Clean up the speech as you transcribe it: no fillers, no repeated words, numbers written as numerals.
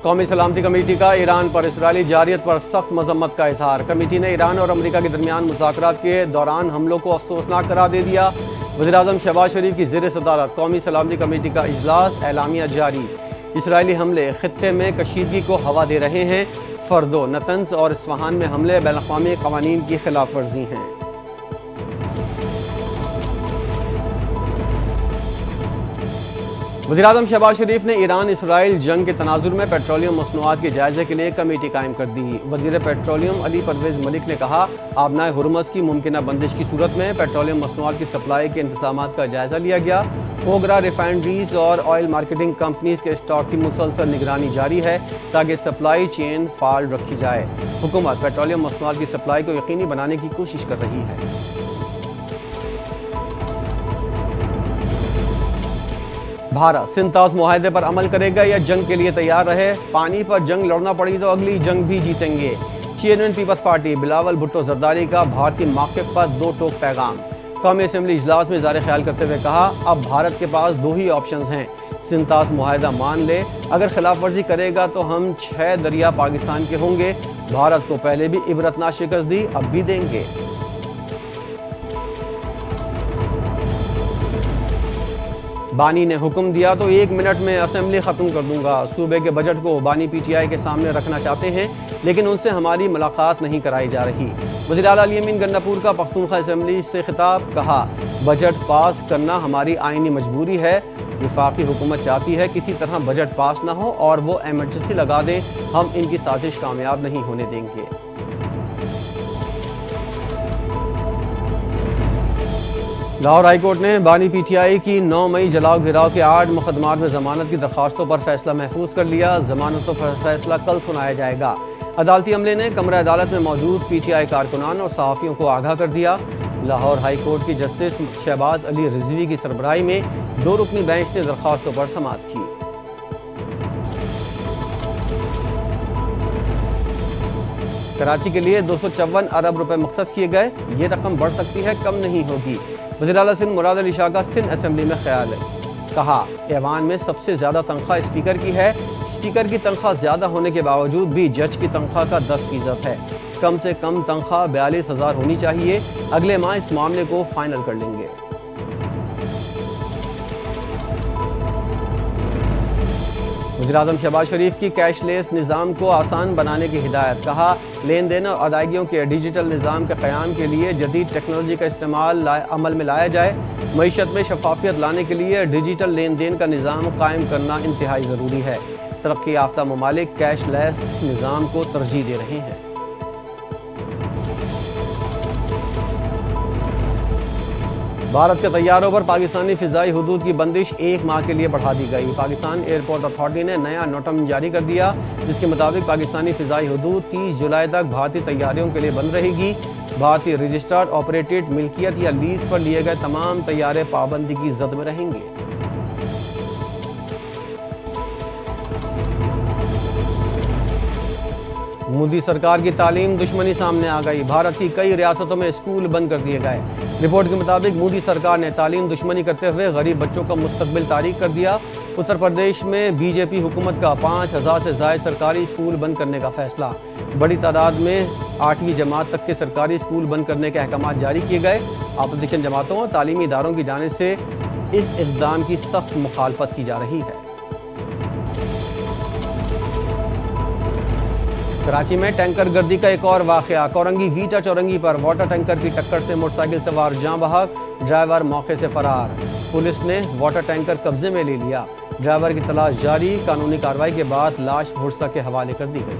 قومی سلامتی کمیٹی کا ایران پر اسرائیلی جارحیت پر سخت مذمت کا اظہار۔ کمیٹی نے ایران اور امریکہ کے درمیان مذاکرات کے دوران حملوں کو افسوسناک قرار دے دیا۔ وزیراعظم شہباز شریف کی زیر صدارت قومی سلامتی کمیٹی کا اجلاس، اعلامیہ جاری۔ اسرائیلی حملے خطے میں کشیدگی کو ہوا دے رہے ہیں۔ فردو، نتنز اور اصفہان میں حملے بین الاقوامی قوانین کی خلاف ورزی ہیں۔ وزیراعظم شہباز شریف نے ایران اسرائیل جنگ کے تناظر میں پیٹرولیم مصنوعات کے جائزے کے لیے کمیٹی قائم کر دی۔ وزیر پیٹرولیم علی پرویز ملک نے کہا، آبنائے ہرمز کی ممکنہ بندش کی صورت میں پیٹرولیم مصنوعات کی سپلائی کے انتظامات کا جائزہ لیا گیا۔ اوگرا ریفائنریز اور آئل مارکیٹنگ کمپنیز کے اسٹاک کی مسلسل نگرانی جاری ہے تاکہ سپلائی چین فعال رکھی جائے۔ حکومت پیٹرولیم مصنوعات کی سپلائی کو یقینی بنانے کی کوشش کر رہی ہے۔ بھارت سنتاز معاہدے پر عمل کرے گا یا جنگ کے لیے تیار رہے؟ پانی پر جنگ لڑنا پڑی تو اگلی جنگ بھی جیتیں گے۔ چیئرمین پیپلز پارٹی بلاول بھٹو زرداری کا بھارتی موقف پر دو ٹوک پیغام۔ قومی اسمبلی اجلاس میں اظہار خیال کرتے ہوئے کہا، اب بھارت کے پاس دو ہی آپشنز ہیں، سنتاز معاہدہ مان لے، اگر خلاف ورزی کرے گا تو ہم 6 دریا پاکستان کے ہوں گے۔ بھارت کو پہلے بھی عبرتناک شکست دی، اب بھی دیں گے۔ بانی نے حکم دیا تو 1 منٹ میں اسمبلی ختم کر دوں گا۔ صوبے کے بجٹ کو بانی پی ٹی آئی کے سامنے رکھنا چاہتے ہیں لیکن ان سے ہماری ملاقات نہیں کرائی جا رہی۔ وزیر اعلیٰ علی امین گنڈاپور کا پختونخوا اسمبلی سے خطاب، کہا بجٹ پاس کرنا ہماری آئینی مجبوری ہے۔ وفاقی حکومت چاہتی ہے کسی طرح بجٹ پاس نہ ہو اور وہ ایمرجنسی لگا دیں، ہم ان کی سازش کامیاب نہیں ہونے دیں گے۔ لاہور ہائی کورٹ نے بانی پی ٹی آئی کی 9 مئی جلاؤ گھراؤ کے 8 مقدمات میں ضمانت کی درخواستوں پر فیصلہ محفوظ کر لیا۔ ضمانتوں پر فیصلہ کل سنایا جائے گا۔ عدالتی عملے نے کمرہ عدالت میں موجود پی ٹی آئی کارکنان اور صحافیوں کو آگاہ کر دیا۔ لاہور ہائی کورٹ کی جسٹس شہباز علی رضوی کی سربراہی میں 2 رکنی بینچ نے درخواستوں پر سماعت کی۔ کراچی کے لیے 254 ارب روپے مختص کیے گئے، یہ رقم بڑھ سکتی ہے، کم نہیں ہوگی۔ وزیر اعلیٰ سندھ مراد علی شاہ کا سندھ اسمبلی میں خیال ہے، کہا ایوان میں سب سے زیادہ تنخواہ اسپیکر کی ہے۔ اسپیکر کی تنخواہ زیادہ ہونے کے باوجود بھی جج کی تنخواہ کا 10% ہے۔ کم سے کم تنخواہ 42,000 ہونی چاہیے۔ اگلے ماہ اس معاملے کو فائنل کر لیں گے۔ وزیراعظم شہباز شریف کی کیش لیس نظام کو آسان بنانے کی ہدایت، کہا لین دین اور ادائیگیوں کے ڈیجیٹل نظام کے قیام کے لیے جدید ٹیکنالوجی کا استعمال عمل میں لایا جائے۔ معیشت میں شفافیت لانے کے لیے ڈیجیٹل لین دین کا نظام قائم کرنا انتہائی ضروری ہے۔ ترقی یافتہ ممالک کیش لیس نظام کو ترجیح دے رہے ہیں۔ بھارت کے طیاروں پر پاکستانی فضائی حدود کی بندش 1 ماہ کے لیے بڑھا دی گئی۔ پاکستان ایئرپورٹ اتھارٹی نے نیا نوٹم جاری کر دیا، جس کے مطابق پاکستانی فضائی حدود 30 جولائی تک بھارتی طیاروں کے لیے بند رہے گی۔ بھارتی رجسٹرڈ آپریٹڈ ملکیت یا لیز پر لیے گئے تمام طیارے پابندی کی زد میں رہیں گے۔ مودی سرکار کی تعلیم دشمنی سامنے آ گئی، بھارت کی کئی ریاستوں میں اسکول بند کر دیے گئے۔ رپورٹ کے مطابق مودی سرکار نے تعلیم دشمنی کرتے ہوئے غریب بچوں کا مستقبل تاریک کر دیا۔ اتر پردیش میں بی جے پی حکومت کا 5,000 سے زائد سرکاری اسکول بند کرنے کا فیصلہ۔ بڑی تعداد میں 8ویں جماعت تک کے سرکاری اسکول بند کرنے کے احکامات جاری کیے گئے۔ اپوزیشن جماعتوں اور تعلیمی اداروں کی جانب سے اس اقدام کی سخت مخالفت کی جا رہی ہے۔ کراچی میں ٹینکر گردی کا ایک اور واقعہ، کورنگی ویٹا چورنگی پر واٹر ٹینکر کی ٹکر سے موٹر سائیکل سوار جاں بحق، ڈرائیور موقع سے فرار۔ پولیس نے واٹر ٹینکر قبضے میں لے لیا۔ ڈرائیور کی تلاش جاری، قانونی کارروائی کے بعد لاش ورثہ کے حوالے کر دی گئی۔